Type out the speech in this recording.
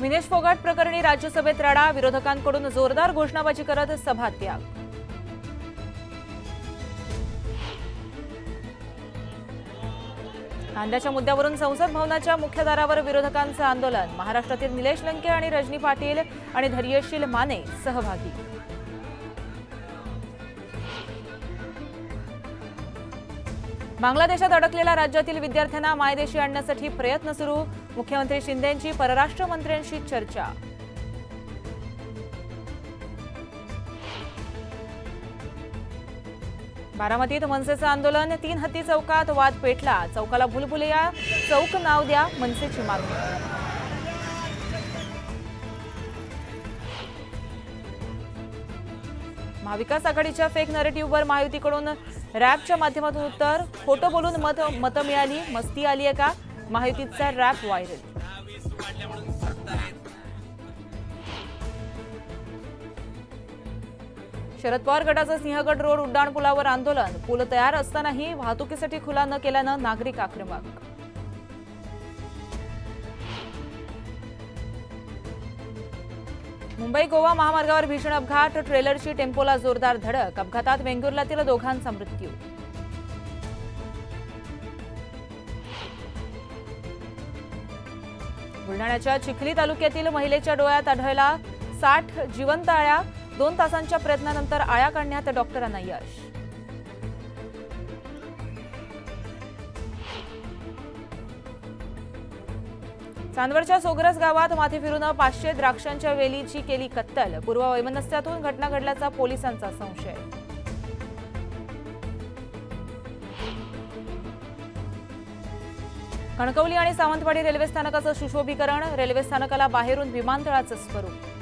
विनेश फोगाट प्रकरणी राज्यसभेत राडा, विरोधकांकडून जोरदार घोषणाबाजी करत सभात्याग। कांद्याच्या मुद्द्यावरून संसद भवनाच्या मुख्य दारावर विरोधकांचं आंदोलन, महाराष्ट्रातील निलेश लंके आणि रजनी पाटील आणि धैर्यशील माने सहभागी। बांगलादेशात अडकलेल्या राज्यातील विद्यार्थ्यांना मायदेशी आणण्यासाठी प्रयत्न सुरू, मुख्यमंत्री शिंदेंची परराष्ट्र मंत्र्यांशी चर्चा। बारामतीत मनसेचं आंदोलन, 3 हत्ती चौकात वाद पेटला, चौकाला भुलभुलैया चौक नाव द्या, मनसेची मागणी। महाविकास आघाडीच्या फेक नरेटिव्हवर महायुतीकडून रॅपच्या माध्यमातून उत्तर, खोटं बोलून मतं मिळाली, मस्ती आली आहे का, महायुतीचा रॅप व्हायरल। शरद पवार गटाचं सिंहगड रोड उड्डाणपुलावर आंदोलन, पूल तयार असतानाही वाहतुकीसाठी खुला न केल्यानं नागरिक आक्रमक। मुंबई गोवा महामार्गावर भीषण अपघात, ट्रेलरची टेम्पोला जोरदार धडक, अपघातात वेंगुर्ल्यातील दोघांचा मृत्यू। बुलढाण्याच्या चिखली तालुक्यातील महिलेच्या डोळ्यात आढळला 60 जिवंत आळ्या, 2 तासांच्या प्रयत्नानंतर आळ्या काढण्यात डॉक्टरांना यश। चांदवडच्या सोगरस गावात माथी फिरून 500 द्राक्षांच्या वेलीची केली कत्तल, पूर्व वैमनस्यातून घटना घडल्याचा पोलिसांचा संशय। कणकवली आणि सावंतवाडी रेल्वे स्थानकाचं सुशोभीकरण, रेल्वे स्थानकाला बाहेरून विमानतळाचं स्वरूप।